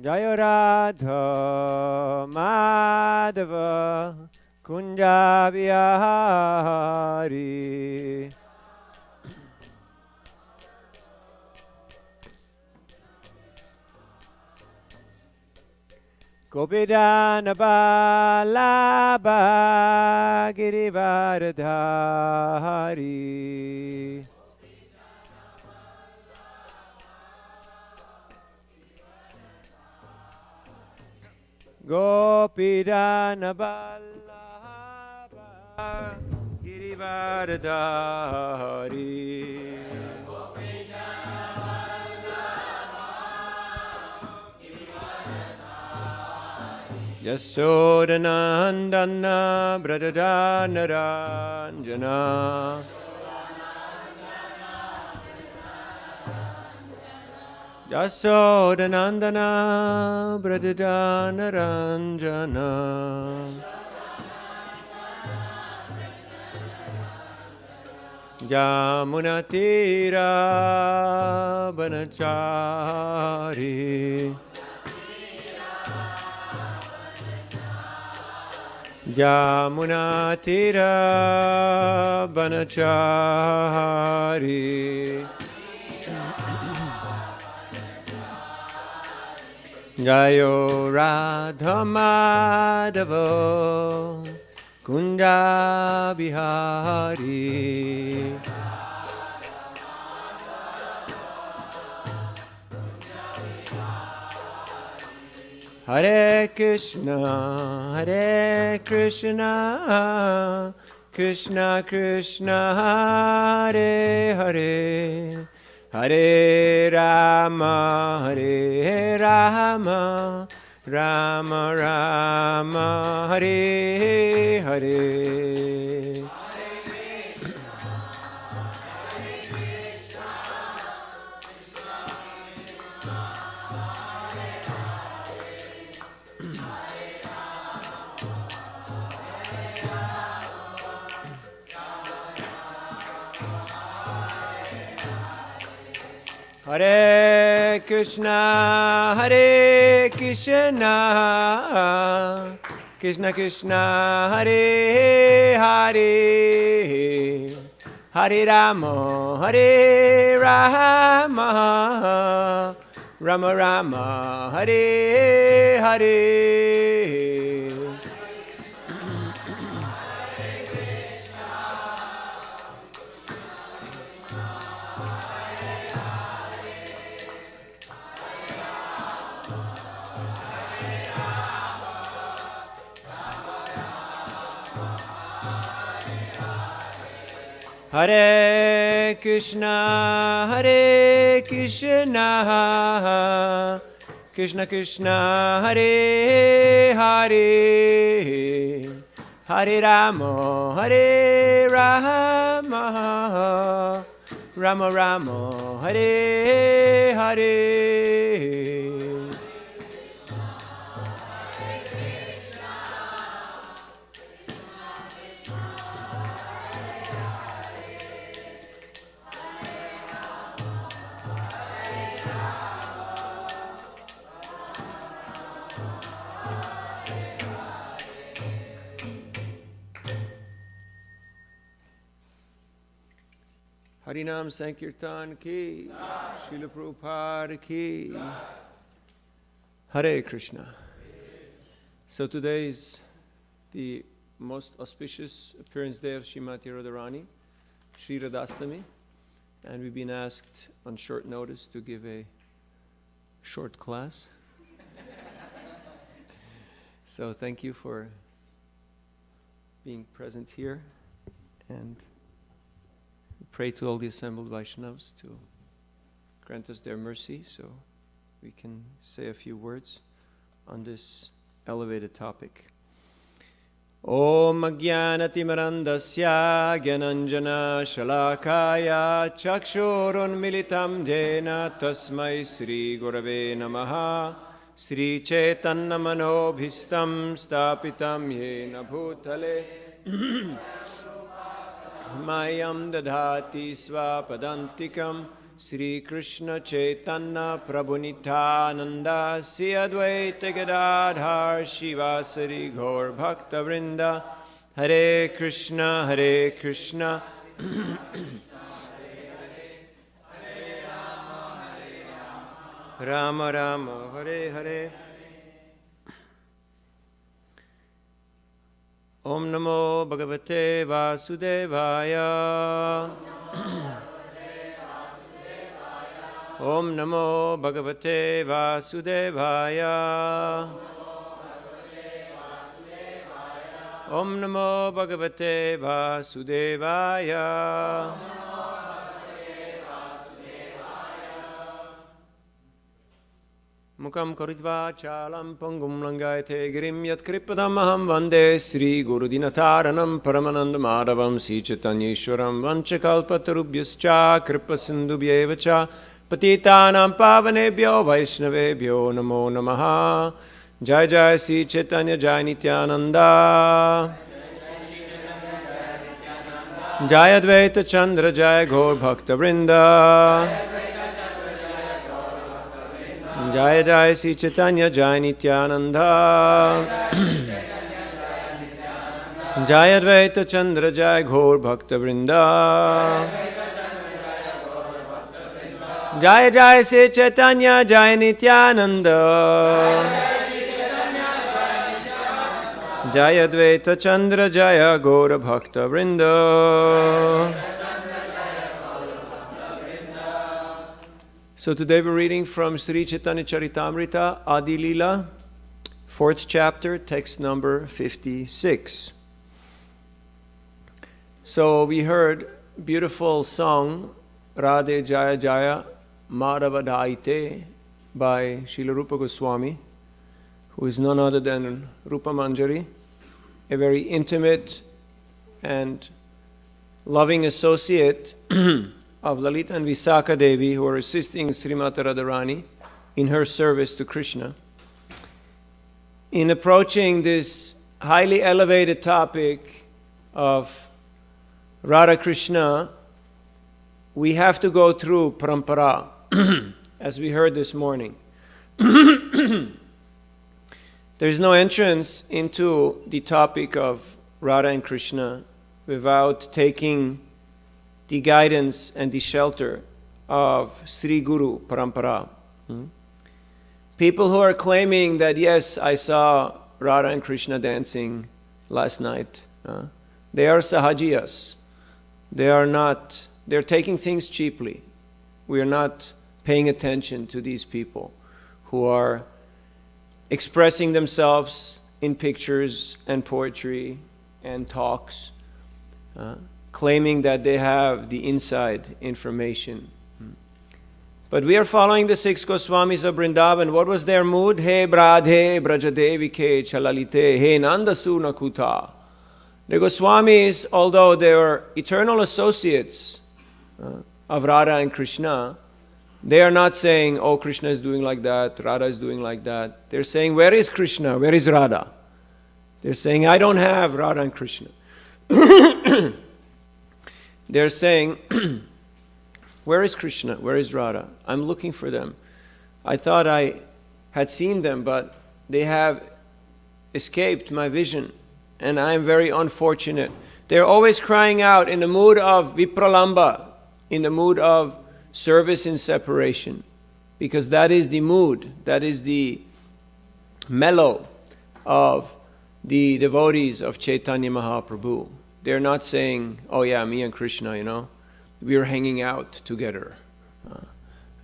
Jaya Radha Madhava Kunja Vihari. Gopidana Balaba Girivardhari. Gopidana Balaba Girivardhari. Yasodhanandana Bradadana Ranjana. Yasodhanandana Bradadana Ranjana. Jamunatira Banachari. Jamunatira Banachari. Jayo Radha Madhava Kunja Vihari. Hare Krishna, Hare Krishna, Krishna Krishna, Hare Hare, Hare Rama, Hare Rama, Rama Rama, Hare Hare. Hare Krishna, Hare Krishna, Krishna Krishna, Hare Hare, Hare Rama, Hare Rama, Rama Rama, Hare Hare. Hare Krishna, Hare Krishna, Krishna Krishna, Hare Hare, Hare Rama, Hare Rama, Rama Rama, Hare Hare. Harinam Sankirtan ki, Srila Prabhupada ki. Hare Krishna. So today is the most auspicious appearance day of Srimati Radharani, Shri Radhastami, and we've been asked on short notice to give a short class. So thank you for being present here, and pray to all the assembled Vaishnavas to grant us their mercy so we can say a few words on this elevated topic. Om Ajnanatimarandasya Gyananjana Shalakaya Chakshurun Militam Dena Tasmai Sri Gurave Namaha Sri Chaitanya Manobhistam Stapitam Yena Bhutale Mayam Dadhati Swapadantikam Sri Krishna Chaitanya Prabhu Nityananda Sri Advaita Gadadhar Shivasari Gaur Bhakta Vrinda Hare Krishna Rama Rama Hare Hare Om Namo Bhagavate Vasudevaya Om Namo Bhagavate Vasudevaya Om Namo Bhagavate Vasudevaya Mukam Karidva Chalam Pangum Langayate Girim Yat Kripadam Aham Vande Sri Guru Dinataranam Paramananda Madhavam Sri Chaitanyeshwaram Vanchakalpatarubhyascha Kripa Sindhubhyevacha Patitanam Pavanebhyo Vaishnavebhyo Namo Namaha Jai Jai Sri Chaitanya Jai Nityananda Jai Advaita Chandra Jai Gaur Bhakta Vrinda Jai Jai Sri Chaitanya Jai Nityananda Jai Advaita Chandra Jai Gaur Bhakta Vrinda Jai Jai Sri Chaitanya Jai Nityananda Jai Advaita Chandra Jai Gaur Bhakta Vrinda. So today we're reading from Sri Chaitanya Charitamrita, Adi Lila, 4th chapter, text number 56. So we heard beautiful song, Radhe Jaya Jaya Madhava Dhaite by Srila Rupa Goswami, who is none other than Rupa Manjari, a very intimate and loving associate of Lalita and Visakha Devi, who are assisting Srimati Radharani in her service to Krishna. In approaching this highly elevated topic of Radha Krishna, we have to go through parampara, as we heard this morning. There's no entrance into the topic of Radha and Krishna without taking the guidance and the shelter of Sri Guru Parampara. People who are claiming that, yes, I saw Radha and Krishna dancing last night, they are sahajiyas. They're taking things cheaply. We are not paying attention to these people who are expressing themselves in pictures and poetry and talks, claiming that they have the inside information. But we are following the 6 Goswamis of Vrindavan. What was their mood? He Bradhe Brajadevi Ke Chalalite He Nandasuna Kuta. The Goswamis, although they were eternal associates of Radha and Krishna, they are not saying, oh, Krishna is doing like that, Radha is doing like that. They're saying, where is Krishna? Where is Radha? They're saying, I don't have Radha and Krishna. They're saying, where is Krishna? Where is Radha? I'm looking for them. I thought I had seen them, but they have escaped my vision, and I am very unfortunate. They're always crying out in the mood of vipralamba, in the mood of service in separation, because that is the mood, that is the mellow of the devotees of Chaitanya Mahaprabhu. They're not saying, oh yeah, me and Krishna, we are hanging out together.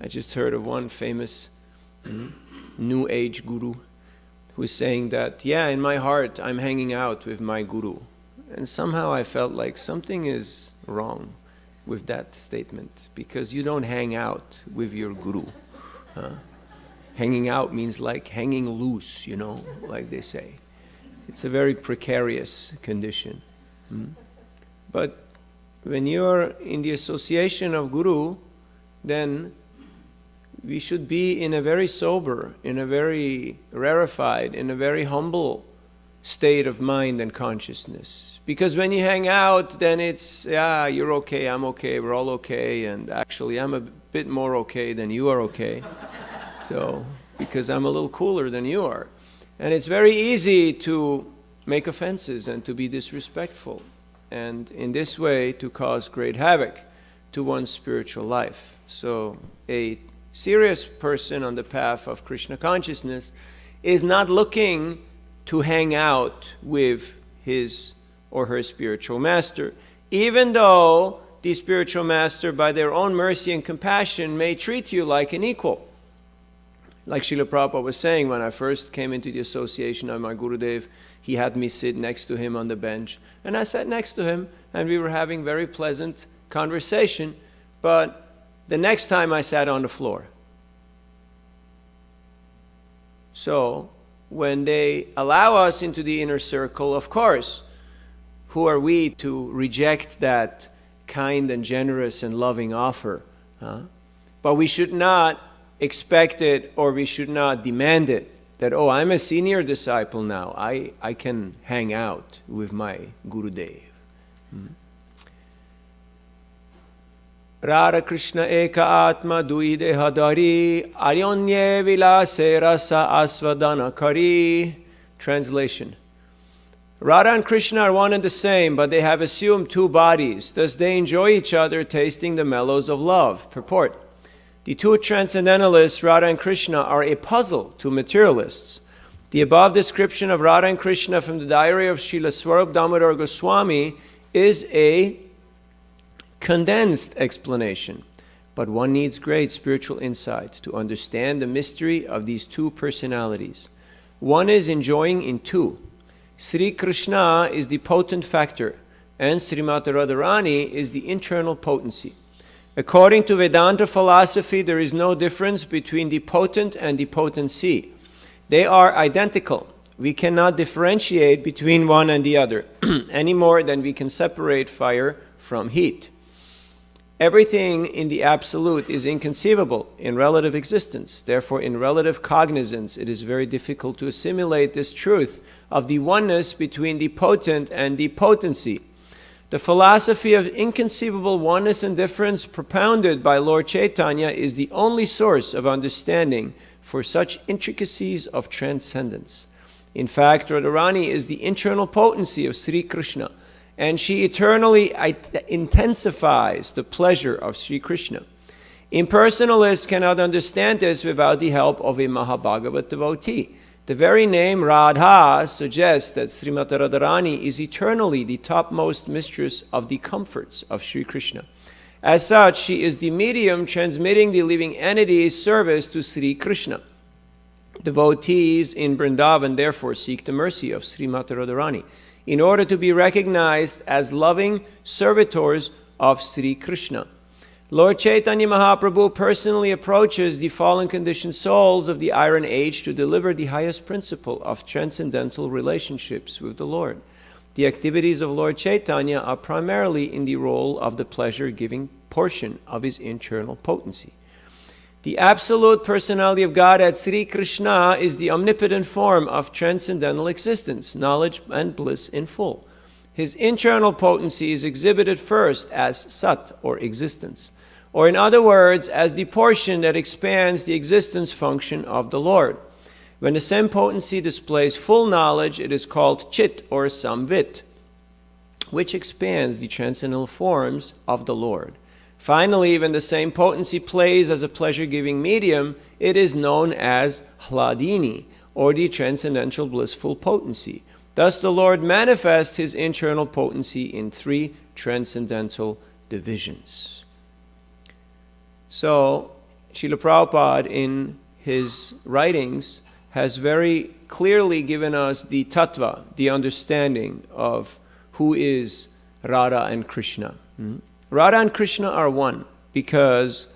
I just heard of one famous New Age guru who is saying that, yeah, in my heart I'm hanging out with my guru. And somehow I felt like something is wrong with that statement, because you don't hang out with your guru. Hanging out means like hanging loose, like they say. It's a very precarious condition. But when you're in the association of Guru, then we should be in a very sober, in a very rarefied, in a very humble state of mind and consciousness. Because when you hang out, then it's, yeah, you're okay, I'm okay, we're all okay, and actually I'm a bit more okay than you are okay. So, because I'm a little cooler than you are. And it's very easy to make offenses and to be disrespectful, and in this way to cause great havoc to one's spiritual life. So a serious person on the path of Krishna consciousness is not looking to hang out with his or her spiritual master, even though the spiritual master, by their own mercy and compassion, may treat you like an equal. Like Srila Prabhupada was saying, when I first came into the association of my Gurudev, he had me sit next to him on the bench. And I sat next to him, and we were having very pleasant conversation. But the next time I sat on the floor. So, when they allow us into the inner circle, of course, who are we to reject that kind and generous and loving offer? But we should not expect it, or we should not demand it, that, oh, I'm a senior disciple now, I can hang out with my Gurudev. Radha Krishna Eka Atma Dui Dehadari Aryonye Vilase Rasa Asvadana Kari. Translation. Radha and Krishna are one and the same, but they have assumed two bodies. Thus they enjoy each other, tasting the mellows of love. Purport. The two transcendentalists, Radha and Krishna, are a puzzle to materialists. The above description of Radha and Krishna from the diary of Srila Swarup Damodar Goswami is a condensed explanation, but one needs great spiritual insight to understand the mystery of these two personalities. One is enjoying in two. Sri Krishna is the potent factor, and Srimati Radharani is the internal potency. According to Vedanta philosophy, there is no difference between the potent and the potency. They are identical. We cannot differentiate between one and the other, any more than we can separate fire from heat. Everything in the absolute is inconceivable in relative existence. Therefore, in relative cognizance, it is very difficult to assimilate this truth of the oneness between the potent and the potency. The philosophy of inconceivable oneness and difference propounded by Lord Chaitanya is the only source of understanding for such intricacies of transcendence. In fact, Radharani is the internal potency of Sri Krishna, and she eternally intensifies the pleasure of Sri Krishna. Impersonalists cannot understand this without the help of a Mahabhagavat devotee. The very name Radha suggests that Srimati Radharani is eternally the topmost mistress of the comforts of Sri Krishna. As such, she is the medium transmitting the living entity's service to Sri Krishna. Devotees in Vrindavan therefore seek the mercy of Srimati Radharani in order to be recognized as loving servitors of Sri Krishna. Lord Chaitanya Mahaprabhu personally approaches the fallen conditioned souls of the Iron Age to deliver the highest principle of transcendental relationships with the Lord. The activities of Lord Chaitanya are primarily in the role of the pleasure-giving portion of his internal potency. The absolute personality of God at Sri Krishna is the omnipotent form of transcendental existence, knowledge and bliss in full. His internal potency is exhibited first as Sat, or existence, or in other words, as the portion that expands the existence function of the Lord. When the same potency displays full knowledge, it is called Chit, or Samvit, which expands the transcendental forms of the Lord. Finally, when the same potency plays as a pleasure-giving medium, it is known as Hladini, or the transcendental blissful potency. Thus the Lord manifests his internal potency in three transcendental divisions. So, Srila Prabhupada in his writings has very clearly given us the tattva, the understanding of who is Radha and Krishna. Radha and Krishna are one because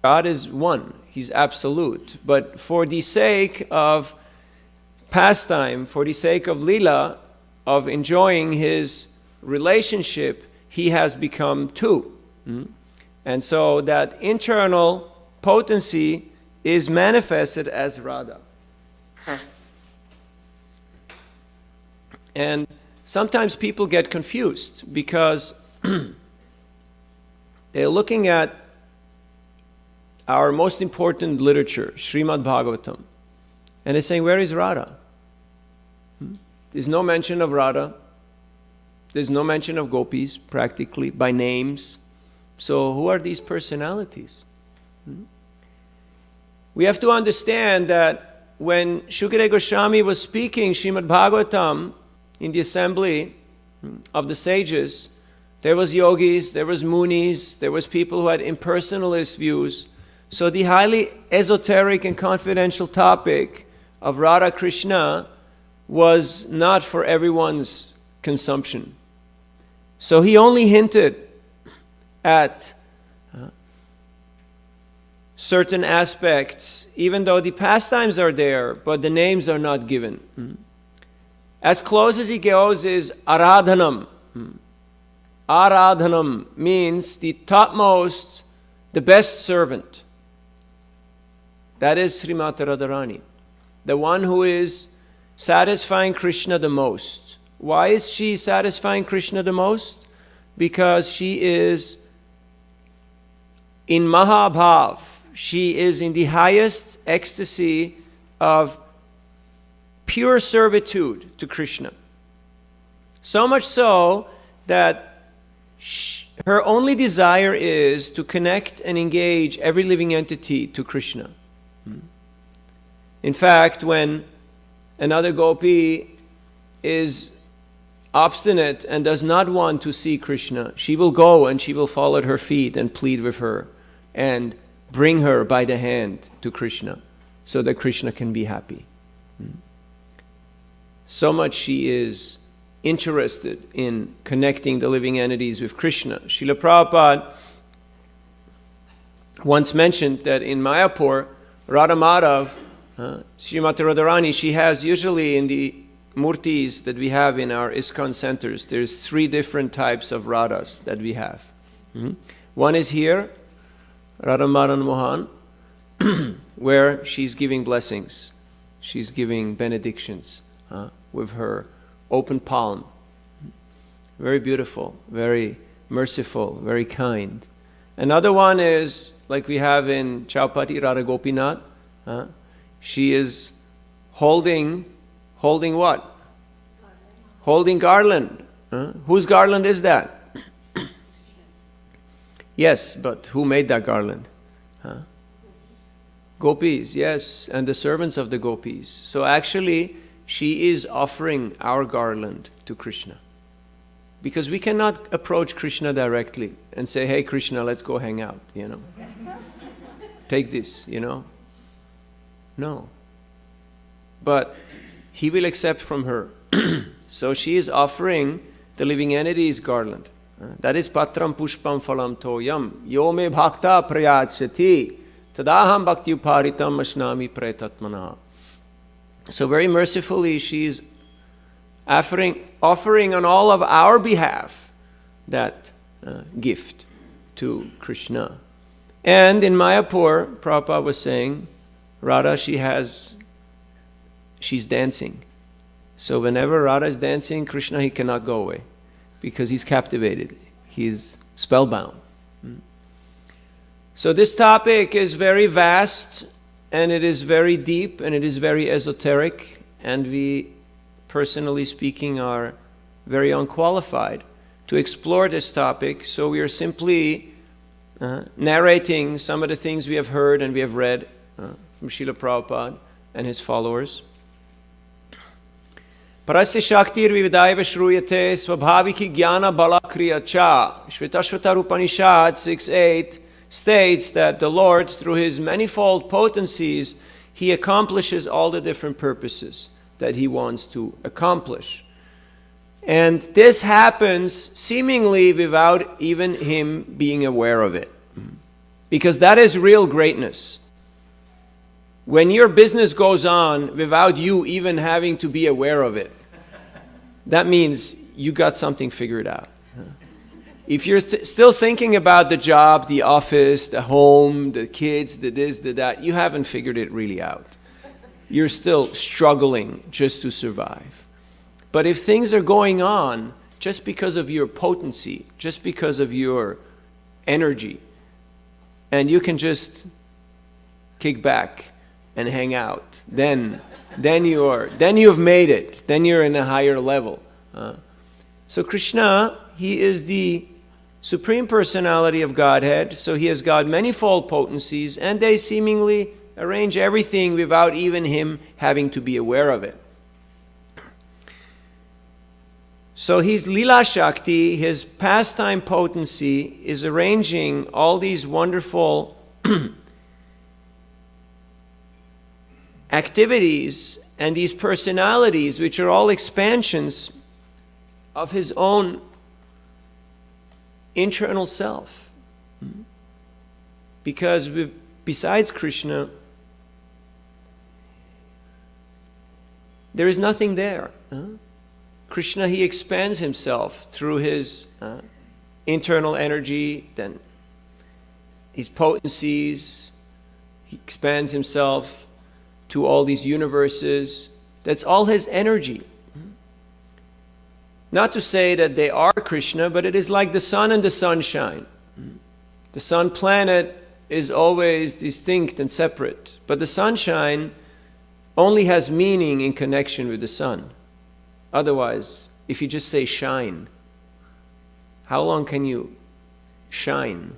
God is one, he's absolute. But for the sake of pastime, for the sake of lila, of enjoying his relationship, he has become two. And so that internal potency is manifested as Radha. And sometimes people get confused because they're looking at our most important literature, Srimad Bhagavatam, and they're saying, where is Radha? There's no mention of Radha. There's no mention of gopis, practically, by names. So who are these personalities? We have to understand that when Shukadeva Goswami was speaking Srimad Bhagavatam in the assembly of the sages, there was yogis, there was munis, there was people who had impersonalist views. So the highly esoteric and confidential topic of Radha Krishna was not for everyone's consumption. So he only hinted at certain aspects, even though the pastimes are there, but the names are not given. As close as he goes is Aradhanam. Aradhanam means the topmost, the best servant. That is Srimati Radharani, the one who is satisfying Krishna the most. Why is she satisfying Krishna the most? Because she is in Mahabhav. She is in the highest ecstasy of pure servitude to Krishna. So much so that her only desire is to connect and engage every living entity to Krishna. In fact, when another gopi is obstinate and does not want to see Krishna, she will go and she will fall at her feet and plead with her and bring her by the hand to Krishna so that Krishna can be happy. So much she is interested in connecting the living entities with Krishna. Srila Prabhupada once mentioned that in Mayapur, Radha Madhav, Srimati Radharani, she has usually in the murtis that we have in our ISKCON centers, there's 3 different types of Radhas that we have. One is here, Radha Madan Mohan, where she's giving blessings. She's giving benedictions with her open palm. Very beautiful, very merciful, very kind. Another one is, like we have in Chaupati, Radha Gopinath. She is holding what? Holding garland. Whose garland is that? Yes, but who made that garland? Gopis, yes, and the servants of the gopis. So actually, she is offering our garland to Krishna. Because we cannot approach Krishna directly and say, hey Krishna, let's go hang out, Take this, No. But he will accept from her. So she is offering the living entity's garland. That is patram pushpam phalam toyam yome bhakta prayachati tadaham bhakti uparitam ashnami pretatmana. So very mercifully she is offering on all of our behalf that gift to Krishna. And in Mayapur, Prabhupada was saying, Radha, she's dancing. So whenever Radha is dancing, Krishna, he cannot go away because he's captivated. He's spellbound. So this topic is very vast and it is very deep and it is very esoteric, and we, personally speaking, are very unqualified to explore this topic. So we are simply narrating some of the things we have heard and we have read from Srila Prabhupada and his followers. Parasya Shaktir Vividaiva Shruyate Swabhaviki Jnana Balakriya Cha. Shvetashvatar Upanishad 6.8 states that the Lord, through his manifold potencies, he accomplishes all the different purposes that he wants to accomplish. And this happens seemingly without even him being aware of it. Because that is real greatness. When your business goes on without you even having to be aware of it, that means you got something figured out. If you're still thinking about the job, the office, the home, the kids, the this, the that, you haven't figured it really out. You're still struggling just to survive. But if things are going on just because of your potency, just because of your energy, and you can just kick back and hang out, then you've made it. Then you're in a higher level. So Krishna, he is the Supreme Personality of Godhead, so he has got manifold potencies, and they seemingly arrange everything without even him having to be aware of it. So his Lila Shakti, his pastime potency, is arranging all these wonderful activities and these personalities, which are all expansions of his own internal self. Because besides Krishna, there is nothing there. Krishna, he expands himself through his internal energy, then his potencies. He expands himself to all these universes. That's all his energy. Not to say that they are Krishna, but it is like the sun and the sunshine. The sun planet is always distinct and separate, but the sunshine only has meaning in connection with the sun. Otherwise, if you just say shine, how long can you shine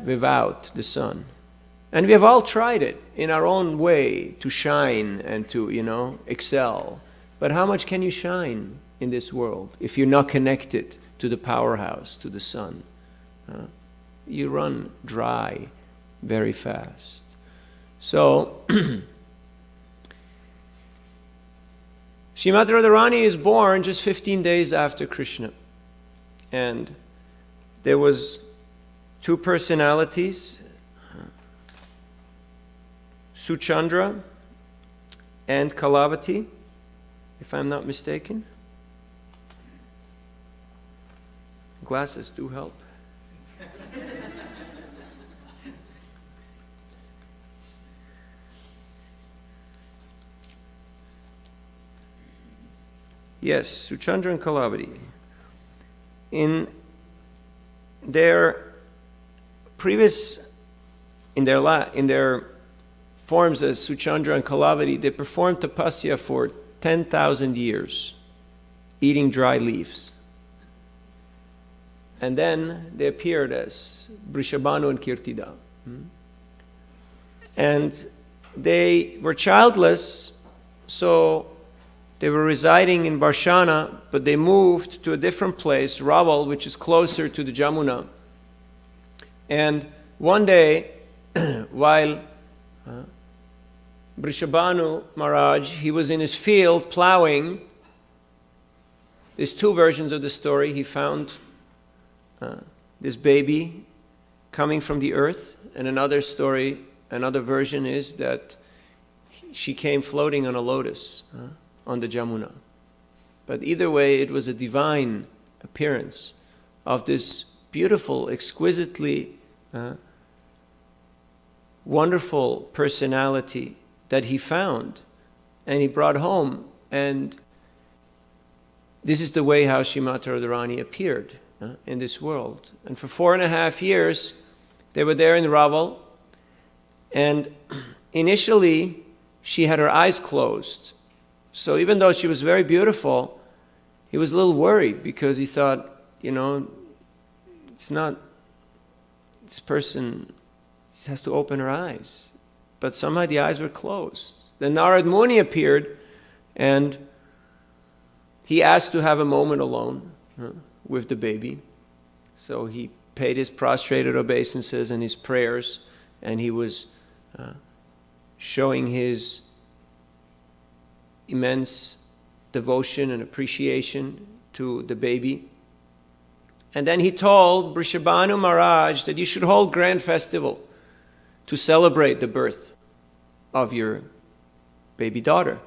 without the sun? And we have all tried it in our own way to shine and to, excel. But how much can you shine in this world if you're not connected to the powerhouse, to the sun? You run dry very fast. So, Srimati Radharani is born just 15 days after Krishna. And there was two personalities, Suchandra and Kalavati, if I'm not mistaken. Glasses do help. Yes, Suchandra and Kalavati. In their forms as Suchandra and Kalavati, they performed tapasya for 10,000 years, eating dry leaves. And then they appeared as Vrishabhanu and Kirtida. And they were childless, so they were residing in Barshana, but they moved to a different place, Raval, which is closer to the Jamuna. And one day, while Vrishabhanu Maharaj, he was in his field plowing. There's two versions of the story. He found this baby coming from the earth, and another version is that she came floating on a lotus on the Jamuna. But either way, it was a divine appearance of this beautiful, exquisitely wonderful personality that he found and he brought home. And this is the way how Srimati Radharani appeared in this world. And for 4.5 years, they were there in Raval. And initially, she had her eyes closed. So even though she was very beautiful, he was a little worried because he thought, it's not, this person has to open her eyes. But somehow the eyes were closed. Then Narad Muni appeared and he asked to have a moment alone with the baby. So he paid his prostrated obeisances and his prayers, and he was showing his immense devotion and appreciation to the baby. And then he told Vrishabhanu Maharaj that you should hold grand festival to celebrate the birth of your baby daughter.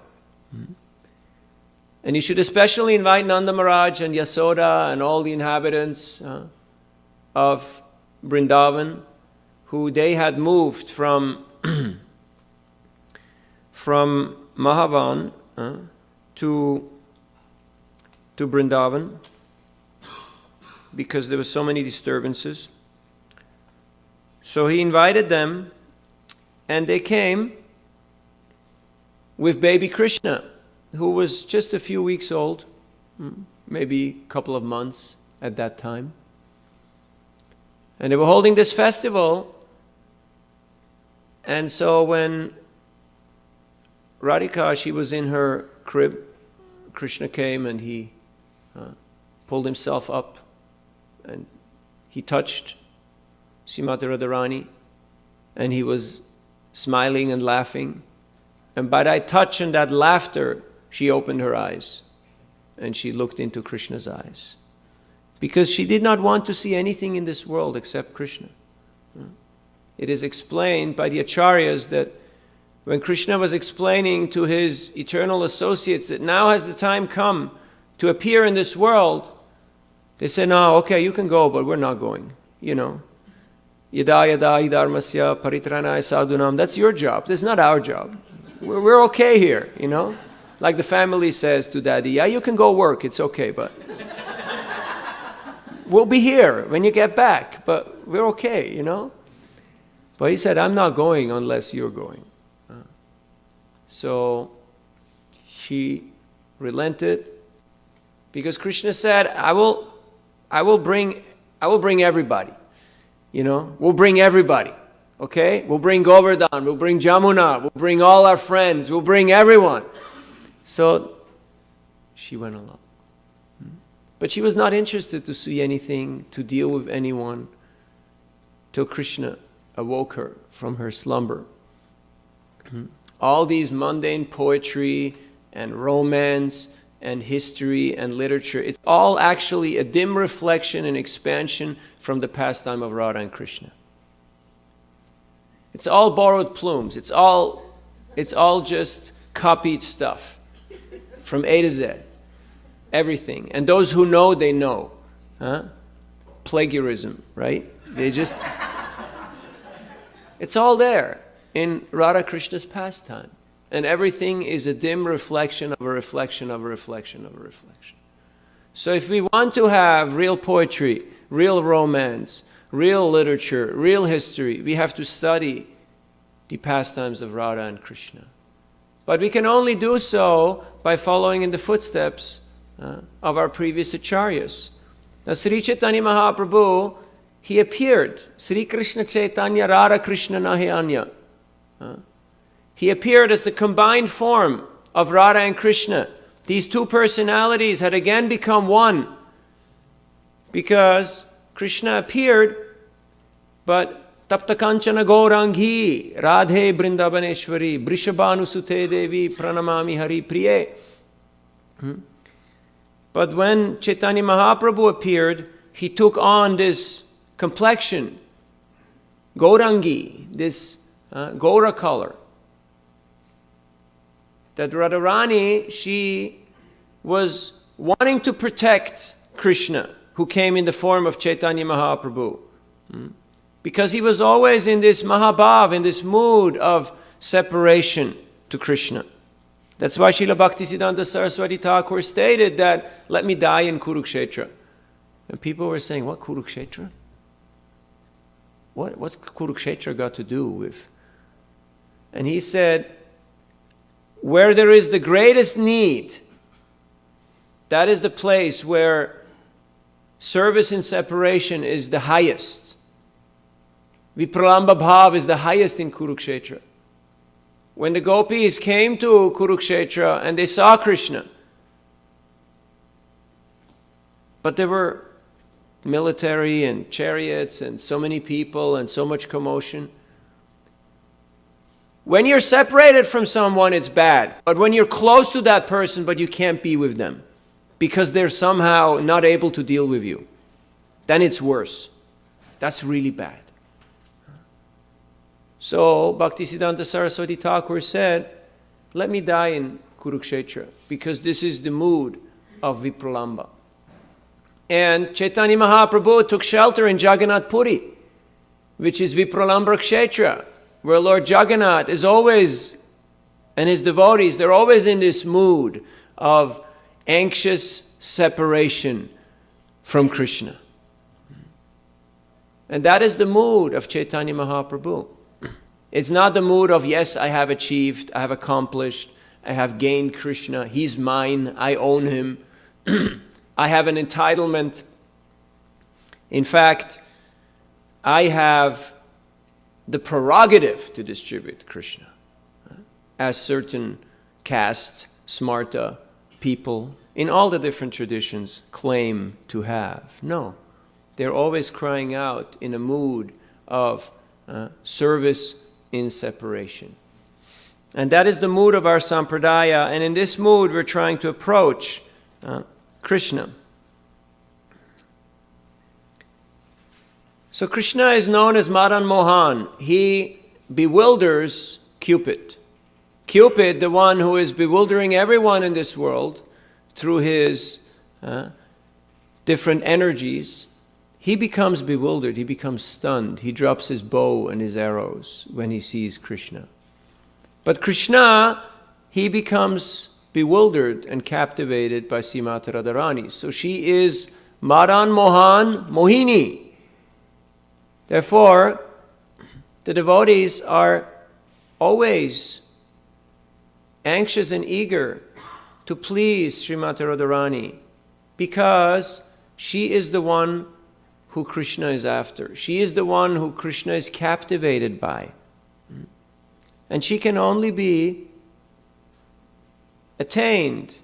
And you should especially invite Nanda Maharaj and Yasoda and all the inhabitants of Vrindavan, who they had moved from Mahavan to to Vrindavan because there were so many disturbances. So he invited them, and they came with baby Krishna, who was just a few weeks old, maybe a couple of months at that time. And they were holding this festival. And so when Radhika, she was in her crib, Krishna came and he pulled himself up and he touched Srimati Radharani, and he was smiling and laughing. And by that touch and that laughter, she opened her eyes and she looked into Krishna's eyes, because she did not want to see anything in this world except Krishna. It is explained by the acharyas that when Krishna was explaining to his eternal associates that now has the time come to appear in this world, they said, no, okay, you can go, but we're not going, Yada yada idharmasya paritranaya sadhunam. That's your job. That's not our job. We're okay here, Like the family says to daddy, yeah, you can go work. It's okay, but we'll be here when you get back. But we're okay, But he said, I'm not going unless you're going. So she relented, because Krishna said, I will bring everybody. We'll bring everybody, okay? We'll bring Govardhan, we'll bring Jamuna, we'll bring all our friends, we'll bring everyone. So she went along. But she was not interested to see anything, to deal with anyone, till Krishna awoke her from her slumber. All these mundane poetry and romance and history and literature, it's all actually a dim reflection and expansion from the pastime of Radha and Krishna. It's all borrowed plumes. It's all just copied stuff from A to Z. Everything. And those who know, they know. Plagiarism, right? It's all there in Radha Krishna's pastime. And everything is a dim reflection of a reflection of a reflection of a reflection. So if we want to have real poetry, real romance, real literature, real history, we have to study the pastimes of Radha and Krishna. But we can only do so by following in the footsteps of our previous acharyas. Now Sri Chaitanya Mahaprabhu, he appeared. Sri Krishna Chaitanya Radha Krishna Nahi Anya. He appeared as the combined form of Radha and Krishna. These two personalities had again become one, because Krishna appeared, but Tapta Kanchana Gaurangi Radhe Brindavaneshwari Brishabhanu Sute Devi Pranamami Hari Priye. But when Chaitanya Mahaprabhu appeared, he took on this complexion, Gaurangi, this Gaura color. That Radharani, she was wanting to protect Krishna, who came in the form of Chaitanya Mahaprabhu. Because he was always in this Mahabhav, in this mood of separation to Krishna. That's why Srila Bhaktisiddhanta Saraswati Thakur stated that, let me die in Kurukshetra. And people were saying, what Kurukshetra? What's Kurukshetra got to do with? And he said, where there is the greatest need, that is the place where service in separation is the highest. Vipralamba Bhav is the highest in Kurukshetra. When the gopis came to Kurukshetra and they saw Krishna, but there were military and chariots and so many people and so much commotion. When you're separated from someone, it's bad. But when you're close to that person, but you can't be with them because they're somehow not able to deal with you, then it's worse. That's really bad. So Bhaktisiddhanta Saraswati Thakur said, let me die in Kurukshetra, because this is the mood of Vipralamba. And Chaitanya Mahaprabhu took shelter in Jagannath Puri, which is Vipralamba Kshetra, where Lord Jagannath is always, and his devotees, they're always in this mood of anxious separation from Krishna. And that is the mood of Chaitanya Mahaprabhu. It's not the mood of, yes, I have achieved, I have accomplished, I have gained Krishna, he's mine, I own him, I have an entitlement. In fact, I have the prerogative to distribute Krishna, as certain castes, smarta people in all the different traditions claim to have. No, they're always crying out in a mood of service in separation. And that is the mood of our sampradaya, and in this mood we're trying to approach Krishna. So Krishna is known as Madan Mohan. He bewilders Cupid. Cupid, the one who is bewildering everyone in this world through his different energies, he becomes bewildered, he becomes stunned. He drops his bow and his arrows when he sees Krishna. But Krishna, he becomes bewildered and captivated by Srimati Radharani. So she is Madan Mohan Mohini. Therefore, the devotees are always anxious and eager to please Srimati Radharani because she is the one who Krishna is after. She is the one who Krishna is captivated by. And she can only be attained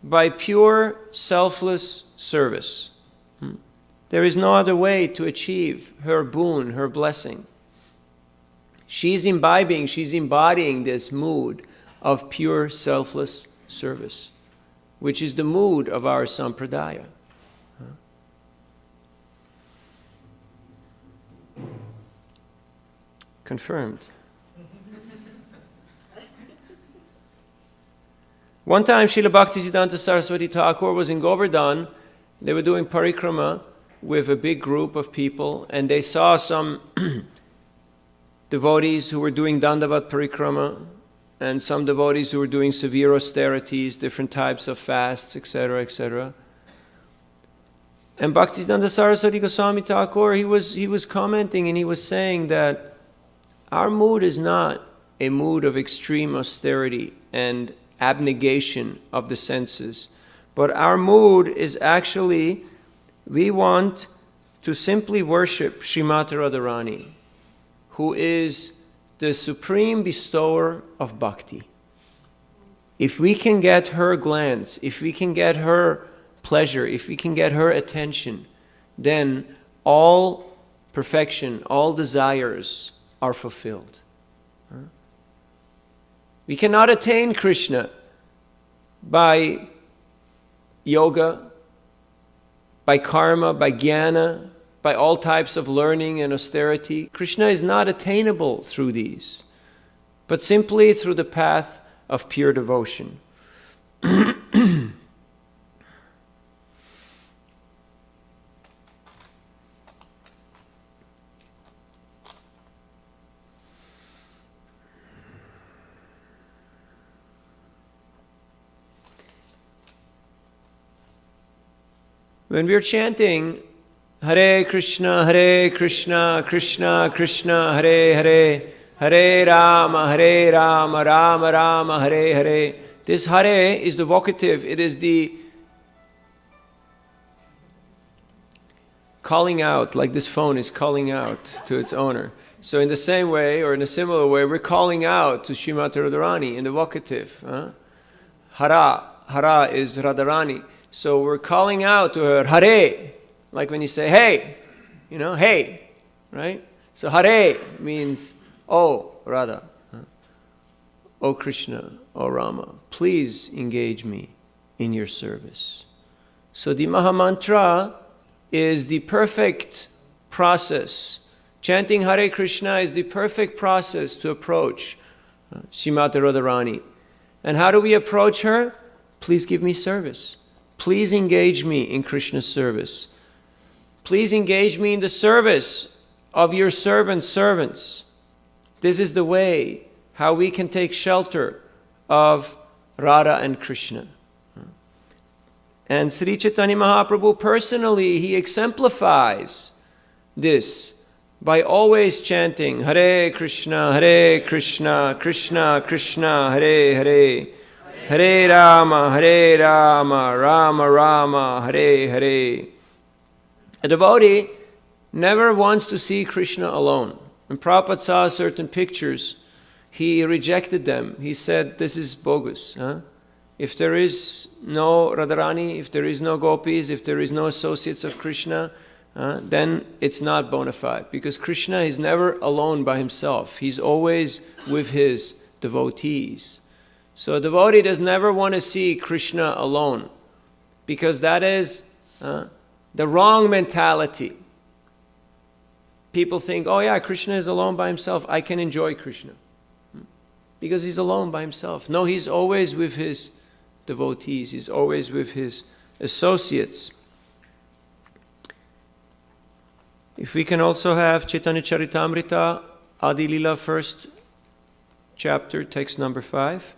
by pure, selfless service. There is no other way to achieve her boon, her blessing. She's imbibing, she's embodying this mood of pure, selfless service, which is the mood of our sampradaya. Confirmed. One time, Srila Bhaktisiddhanta Saraswati Thakur was in Govardhan. They were doing parikrama with a big group of people, and they saw some devotees who were doing Dandavat parikrama, and some devotees who were doing severe austerities, different types of fasts, etc., etc. And Bhaktisiddhanta Saraswati Goswami Thakur, he was commenting, and he was saying that our mood is not a mood of extreme austerity and abnegation of the senses, but our mood is actually, we want to simply worship Srimati Radharani, who is the supreme bestower of bhakti. If we can get her glance, if we can get her pleasure, if we can get her attention, then all perfection, all desires are fulfilled. We cannot attain Krishna by yoga, by karma, by jnana, by all types of learning and austerity. Krishna is not attainable through these, but simply through the path of pure devotion. When we are chanting Hare Krishna, Krishna Krishna, Hare Hare, Hare Rama, Rama Rama, Hare Hare. This Hare is the vocative. It is the calling out, like this phone is calling out to its owner. So in the same way, or in a similar way, we're calling out to Srimati Radharani in the vocative. Hara is Radharani. So we're calling out to her, Hare, like when you say, hey, hey, right? So Hare means, oh, Radha, oh Krishna, oh Rama, please engage me in your service. So the Mahamantra is the perfect process. Chanting Hare Krishna is the perfect process to approach Srimati Radharani. And how do we approach her? Please give me service. Please engage me in Krishna's service. Please engage me in the service of your servants. This is the way how we can take shelter of Radha and Krishna. And Sri Chaitanya Mahaprabhu personally, he exemplifies this by always chanting Hare Krishna, Krishna Krishna, Hare Hare, Hare Rama, Rama Rama, Hare Hare. A devotee never wants to see Krishna alone. When Prabhupada saw certain pictures, he rejected them. He said, this is bogus. If there is no Radharani, if there is no gopis, if there is no associates of Krishna, then it's not bona fide. Because Krishna is never alone by himself. He's always with his devotees. So a devotee does never want to see Krishna alone, because that is the wrong mentality. People think, oh yeah, Krishna is alone by himself. I can enjoy Krishna. Because he's alone by himself. No, he's always with his devotees. He's always with his associates. If we can also have Chaitanya Charitamrita, Adi Lila, first chapter, text number 5.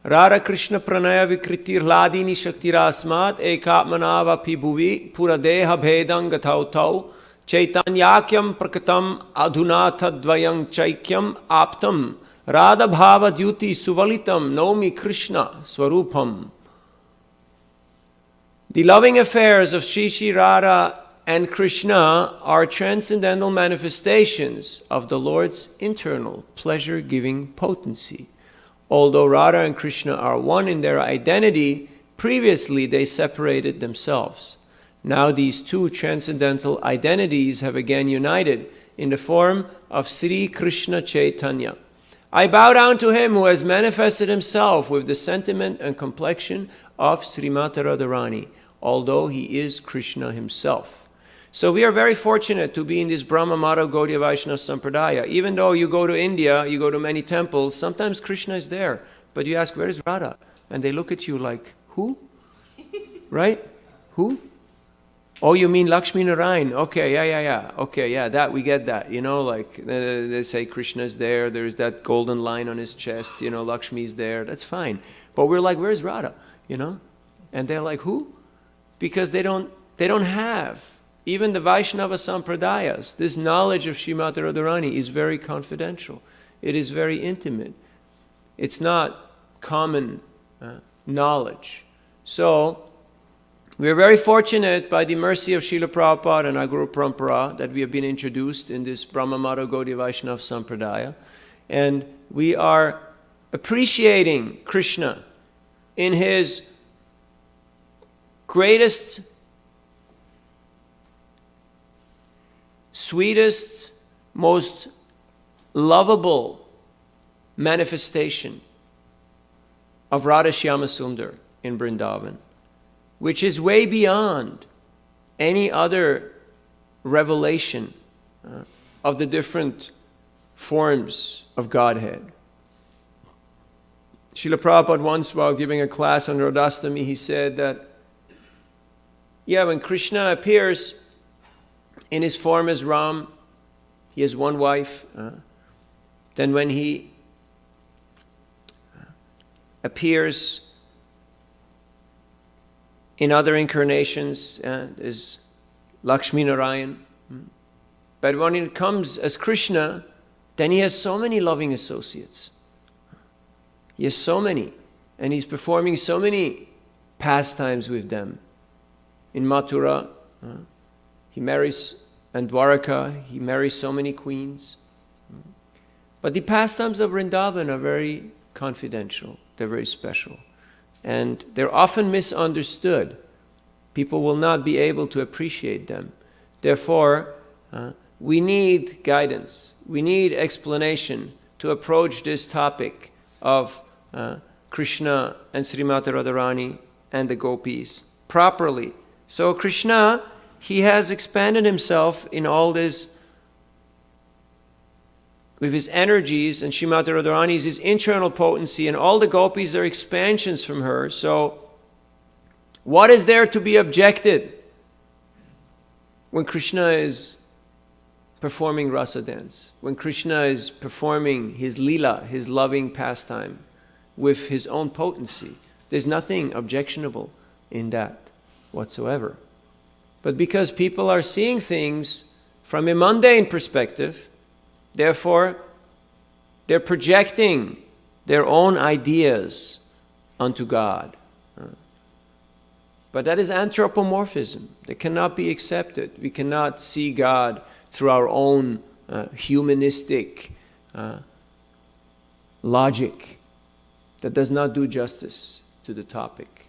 Rara Krishna Pranaya Vikritir Ladini Shaktirasmat Ekatmanava Pibhuvi Puradeha Bhedang Gatautau Chaitanyakyam Prakatam Adhunatha Dvayang Chaikyam Aptam Radha Bhava Dyuti Suvalitam Nomi Krishna Swarupam. The loving affairs of Shri Shri Radha and Krishna are transcendental manifestations of the Lord's internal pleasure-giving potency. Although Radha and Krishna are one in their identity, previously they separated themselves. Now these two transcendental identities have again united in the form of Sri Krishna Chaitanya. I bow down to him who has manifested himself with the sentiment and complexion of Srimati Radharani, although he is Krishna himself. So we are very fortunate to be in this Brahma Madhav Gaudiya Vaishnava Sampradaya. Even though you go to India, you go to many temples, sometimes Krishna is there. But you ask, where is Radha? And they look at you like, who? Right? Who? Oh, you mean Lakshmi Narayan? Okay, yeah. Okay, yeah, that, we get that. You know, like, they say Krishna is there, there's that golden line on his chest, you know, Lakshmi is there, that's fine. But we're like, where's Radha? You know? And they're like, who? Because they don't have, even the Vaishnava Sampradayas, this knowledge of Srimati Radharani is very confidential. It is very intimate. It's not common knowledge. So, we are very fortunate by the mercy of Srila Prabhupada and our Guru Parampara that we have been introduced in this Brahma Madhav Gaudiya Vaishnava Sampradaya. And we are appreciating Krishna in his greatest, sweetest, most lovable manifestation of Radha Shyama Sundar in Vrindavan, which is way beyond any other revelation of the different forms of Godhead. Srila Prabhupada once, while giving a class on Radhastami, he said that, yeah, when Krishna appears in his form as Ram, he has one wife. Then when he appears in other incarnations, there's Lakshmi Narayan. But when it comes as Krishna, then he has so many loving associates. He has so many. And he's performing so many pastimes with them. In Mathura, he marries, and Dwaraka, he marries so many queens. But the pastimes of Vrindavan are very confidential. They're very special. And they're often misunderstood. People will not be able to appreciate them. Therefore, we need guidance. We need explanation to approach this topic of Krishna and Srimati Radharani and the gopis properly. So Krishna, he has expanded himself in all this with his energies, and Srimati Radharani is his internal potency, and all the gopis are expansions from her. So what is there to be objected when Krishna is performing rasa dance, when Krishna is performing his lila, his loving pastime? with his own potency. There's nothing objectionable in that whatsoever. But because people are seeing things from a mundane perspective, therefore, they're projecting their own ideas onto God. But that is anthropomorphism. That cannot be accepted. We cannot see God through our own humanistic logic. That does not do justice to the topic.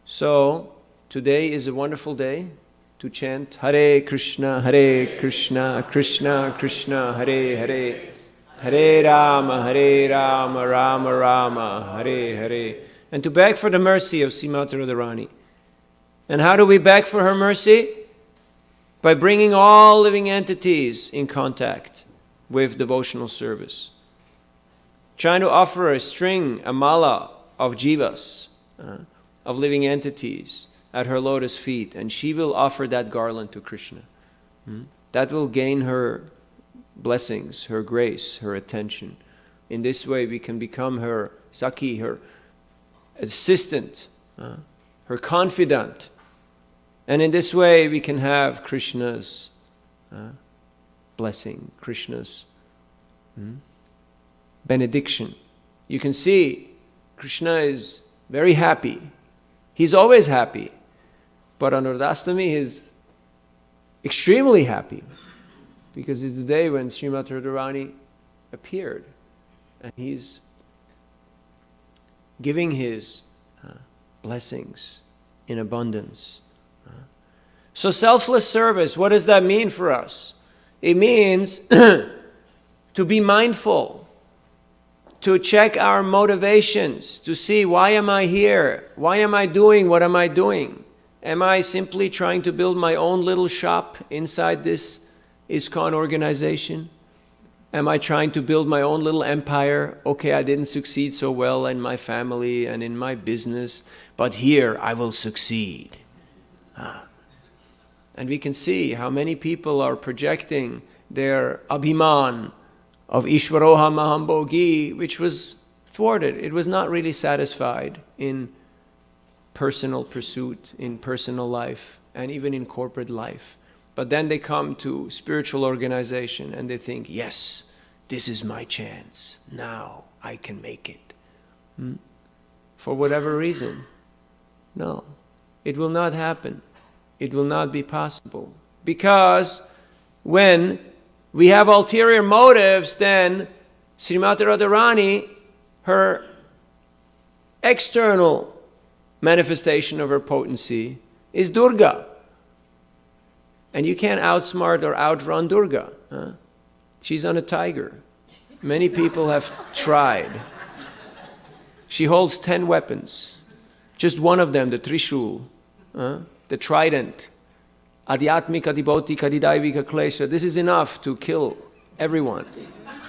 So, today is a wonderful day to chant Hare Krishna, Krishna Krishna, Hare Hare, Hare Rama, Rama Rama, Hare Hare. And to beg for the mercy of Srimati Radharani. And how do we beg for her mercy? By bringing all living entities in contact with devotional service. Trying to offer a string, a mala of jivas, of living entities at her lotus feet, and she will offer that garland to Krishna. That will gain her blessings, her grace, her attention. In this way we can become her Saki, her assistant, her confidant. And in this way we can have Krishna's blessing, Krishna's benediction. You can see Krishna is very happy. He's always happy. But on Radhastami he's extremely happy, because it's the day when Srimati Radharani appeared, and he's giving his blessings in abundance. So selfless service, what does that mean for us? It means to be mindful, to check our motivations, to see, why am I here? Why am I doing what am I doing? Am I simply trying to build my own little shop inside this ISKCON organization? Am I trying to build my own little empire? Okay, I didn't succeed so well in my family and in my business, but here I will succeed. And we can see how many people are projecting their abhiman of Ishvaroha Mahambogi, which was thwarted. It was not really satisfied in personal pursuit, in personal life, and even in corporate life. But then they come to spiritual organization and they think, yes, this is my chance. Now I can make it. For whatever reason. No, it will not happen. It will not be possible. Because when we have ulterior motives, then Srimati Radharani, her external manifestation of her potency is Durga. And you can't outsmart or outrun Durga. She's on a tiger. Many people have tried. She holds 10 weapons. Just one of them, the Trishul, the trident, Adhyatmika, Adibhautika, Adidaivika, Klesha. This is enough to kill everyone.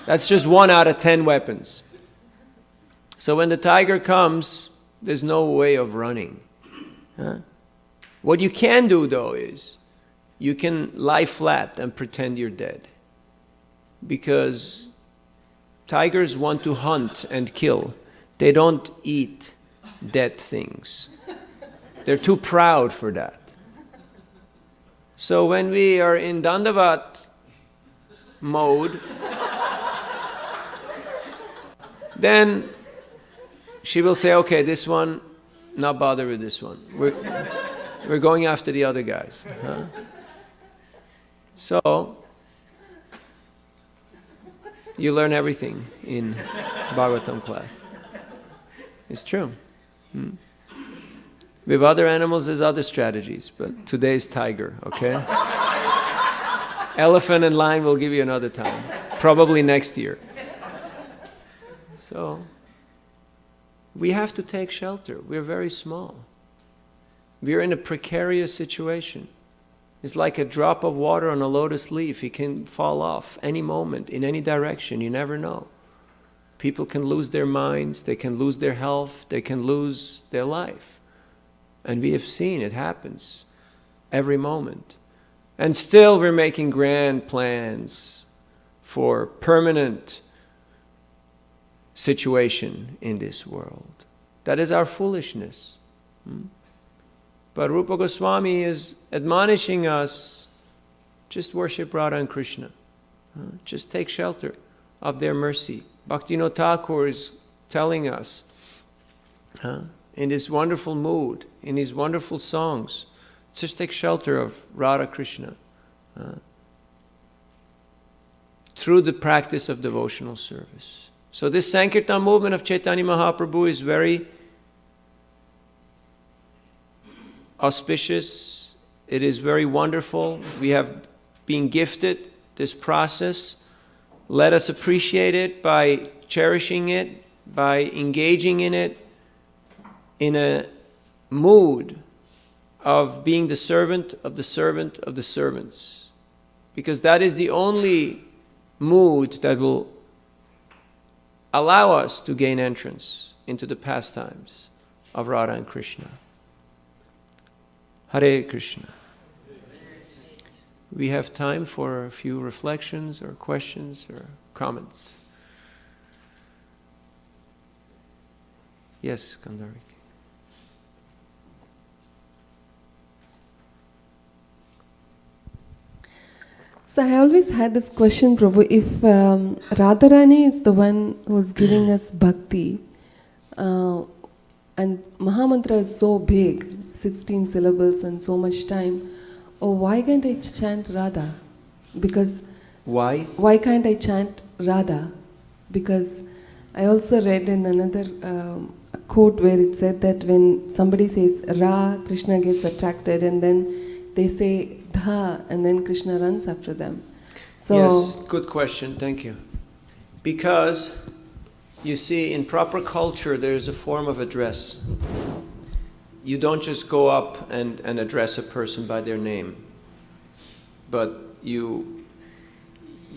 That's just 1 out of 10 weapons. So when the tiger comes, there's no way of running. What you can do, though, is you can lie flat and pretend you're dead. Because tigers want to hunt and kill. They don't eat dead things. They're too proud for that. So when we are in Dandavat mode, then she will say, okay, this one, not bother with this one. We're going after the other guys. So, you learn everything in Bhagavatam class. It's true. With other animals, there's other strategies, but today's tiger, okay? Elephant and lion will give you another time, probably next year. So, we have to take shelter. We're very small. We're in a precarious situation. It's like a drop of water on a lotus leaf. It can fall off any moment, in any direction. You never know. People can lose their minds, they can lose their health, they can lose their life. And we have seen it happens every moment. And still we're making grand plans for permanent situation in this world. That is our foolishness. But Rupa Goswami is admonishing us, just worship Radha and Krishna. Just take shelter of their mercy. Bhaktivinoda Thakur is telling us, in this wonderful mood, in these wonderful songs, just take shelter of Radha Krishna through the practice of devotional service. So this Sankirtan movement of Chaitanya Mahaprabhu is very auspicious. It is very wonderful. We have been gifted this process. Let us appreciate it by cherishing it, by engaging in it in a mood of being the servant of the servant of the servants. Because that is the only mood that will allow us to gain entrance into the pastimes of Radha and Krishna. Hare Krishna. We have time for a few reflections or questions or comments. Yes, Kandarik. So I always had this question, Prabhu, if Radharani is the one who's giving us bhakti, and Mahamantra is so big, 16 syllables and so much time, why can't I chant Radha? Because why can't I chant Radha? Because I also read in another quote where it said that when somebody says Ra, Krishna gets attracted, and then they say Dha, and then Krishna runs after them. So yes, good question, thank you. Because, you see, in proper culture there is a form of address. You don't just go up and address a person by their name, but you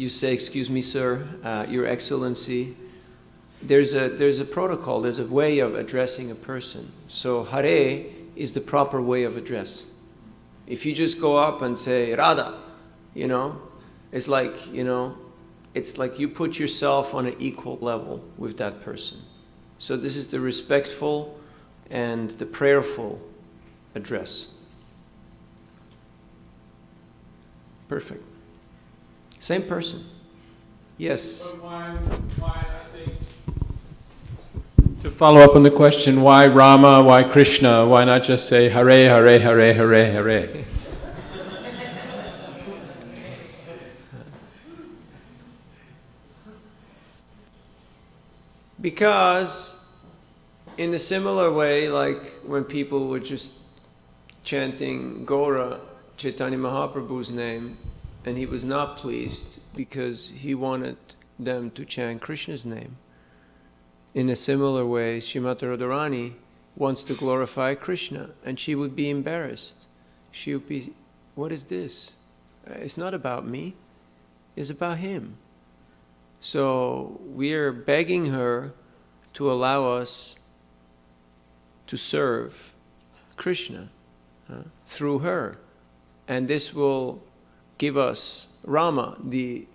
say, excuse me, sir, your excellency. There's a protocol, there's a way of addressing a person. So Hare is the proper way of address. If you just go up and say Radha, it's like, it's like you put yourself on an equal level with that person. So this is the respectful and the prayerful address. Perfect. Same person. Yes. But why I think, to follow up on the question, why Rama, why Krishna, why not just say Hare, Hare, Hare, Hare, Hare? Because in a similar way, like when people were just chanting Gaura, Chaitanya Mahaprabhu's name, and he was not pleased because he wanted them to chant Krishna's name. In a similar way, Srimati Radharani wants to glorify Krishna, and she would be embarrassed. She would be, what is this? It's not about me, it's about him. So we are begging her to allow us to serve Krishna through her. And this will give us Rama, the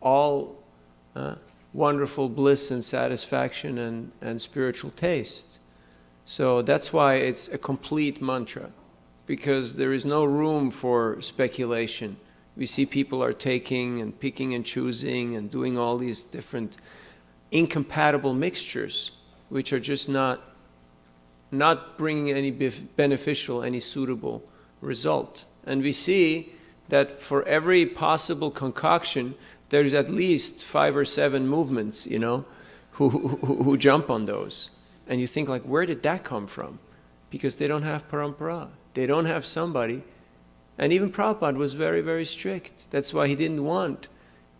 all wonderful bliss and satisfaction and spiritual taste. So that's why it's a complete mantra, because there is no room for speculation. We see people are taking and picking and choosing and doing all these different incompatible mixtures, which are just not bringing any beneficial, any suitable result. And we see that for every possible concoction, there's at least 5 or 7 movements, who jump on those. And you think, like, where did that come from? Because they don't have parampara. They don't have somebody. And even Prabhupada was very, very strict. That's why he didn't want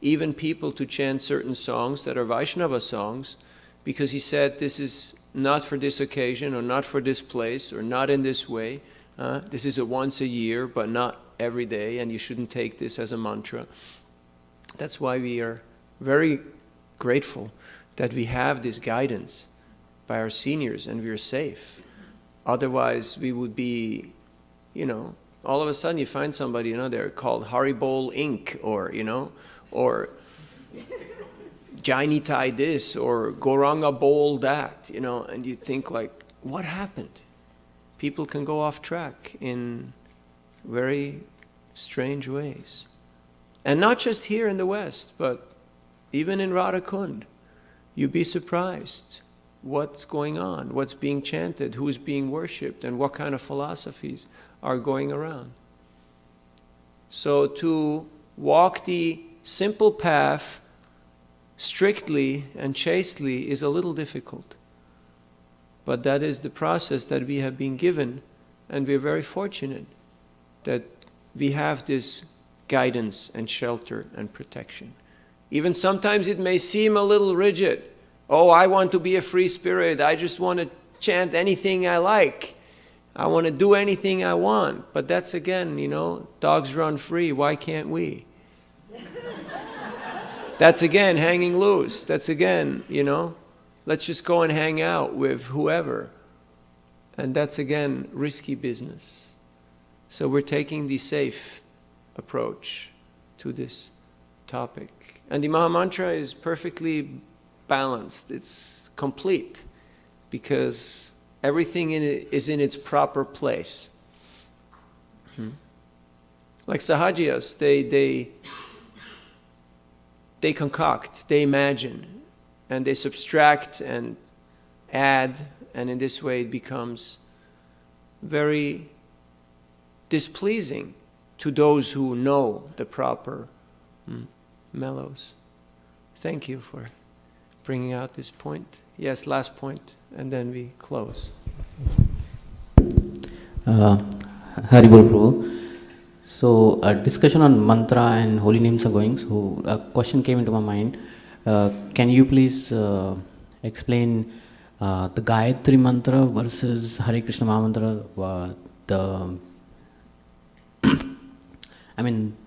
even people to chant certain songs that are Vaishnava songs, because he said this is not for this occasion, or not for this place, or not in this way. This is a once a year, but not every day, and you shouldn't take this as a mantra. That's why we are very grateful that we have this guidance by our seniors and we are safe. Otherwise, we would be, all of a sudden you find somebody, they're called Haribol Inc. or Jainitai this or Goranga bowl that, you know, and you think like, what happened? People can go off track in very strange ways. And not just here in the West, but even in Radhakund. You'd be surprised what's going on, what's being chanted, who's being worshipped, and what kind of philosophies are going around. So to walk the simple path strictly and chastely is a little difficult. But that is the process that we have been given, and we're very fortunate that we have this guidance and shelter and protection. Even sometimes it may seem a little rigid. Oh, I want to be a free spirit. I just want to chant anything I like. I want to do anything I want. But that's again, you know, dogs run free. Why can't we? That's again hanging loose. That's again, you know, let's just go and hang out with whoever. And that's again risky business. So we're taking the safe approach to this topic. And the Maha Mantra is perfectly balanced. It's complete because everything in it is in its proper place. Like Sahajiyas, they concoct, they imagine, and they subtract and add, and in this way it becomes very displeasing to those who know the proper mellows. Thank you for bringing out this point. Yes, last point, and then we close. Haribol Prabhu. So a discussion on mantra and holy names are going. So a question came into my mind. Can you please explain the Gayatri mantra versus Hare Krishna Maha Mantra?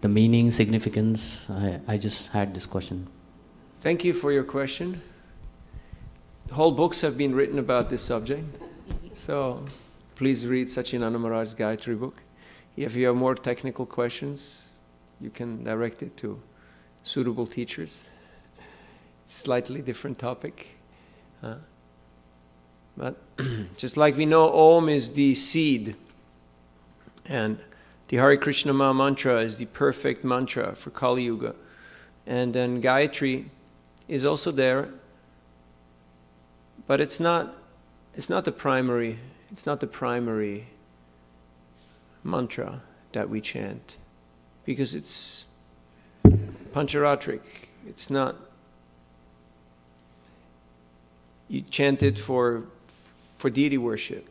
The meaning, significance. I just had this question. Thank you for your question. Whole books have been written about this subject. So please read Sachinanda Maharaj's Gayatri book. If you have more technical questions, you can direct it to suitable teachers. It's a slightly different topic. But just like we know Om is the seed, and the Hare Krishna Maha Mantra is the perfect mantra for Kali Yuga, and then Gayatri is also there, but it's not the primary mantra that we chant, because it's pancharatric. It's not, you chant it for deity worship.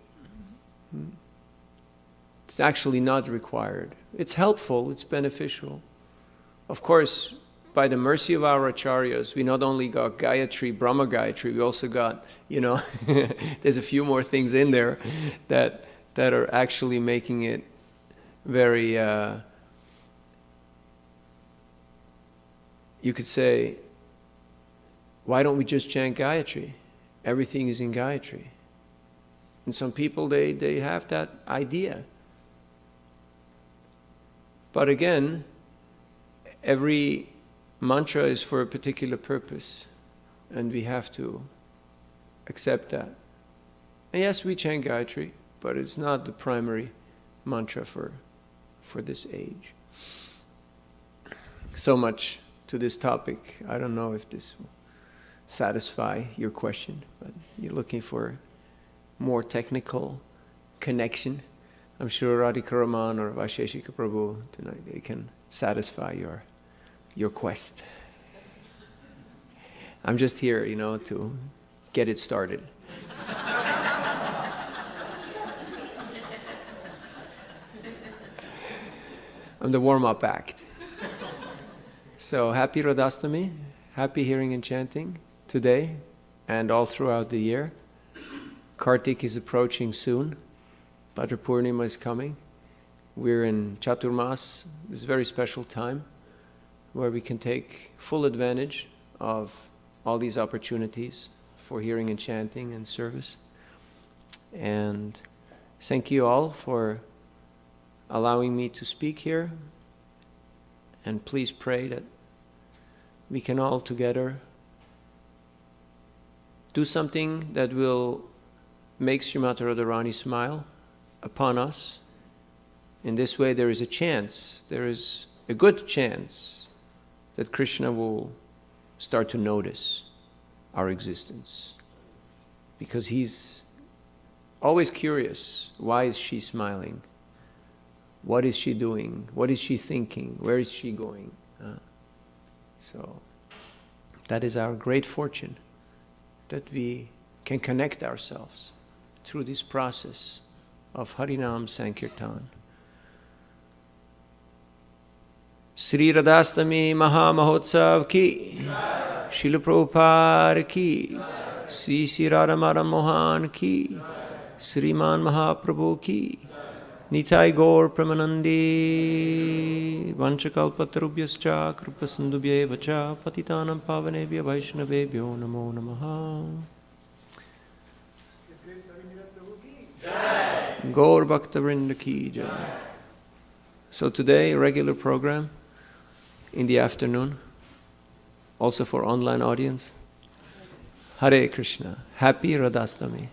It's actually not required. It's helpful, it's beneficial. Of course, by the mercy of our acharyas, we not only got Gayatri, Brahma Gayatri, we also got, you know, there's a few more things in there that are actually making it very, you could say, why don't we just chant Gayatri? Everything is in Gayatri. And some people, they have that idea. But again, every mantra is for a particular purpose, and we have to accept that. And yes, we chant Gayatri, but it's not the primary mantra for this age. So much to this topic. I don't know if this will satisfy your question, but you're looking for more technical connection. I'm sure Radhika Raman or Vaisheshika Prabhu tonight, they can satisfy your quest. I'm just here, you know, to get it started. I'm the warm-up act. So happy Radhastami, happy hearing and chanting today and all throughout the year. Kartik is approaching soon. Bhadra Purnima is coming. We're in Chaturmas, this very special time where we can take full advantage of all these opportunities for hearing and chanting and service. And thank you all for allowing me to speak here. And please pray that we can all together do something that will make Srimati Radharani smile upon us. In this way, there is a chance, there is a good chance that Krishna will start to notice our existence. Because he's always curious, why is she smiling? What is she doing? What is she thinking? Where is she going? So that is our great fortune, that we can connect ourselves through this process of Harinam Sankirtan. Sri Radhastami Maha Mahotsav ki, Srila Prabhupada ki, Sri Sri Radha Madam Mohan ki, Sriman Mahaprabhu ki, Nitai Gaur Pramanandi, Vanchakalpatarubhyascha, Krupasindubhyevacha, Patitanam Pavanebhya Vaishnavebhyo Namo Namaha. Gaur Bhaktavrinda ki jai. So today, regular program in the afternoon, also for online audience. Hare Krishna. Happy Radhastami.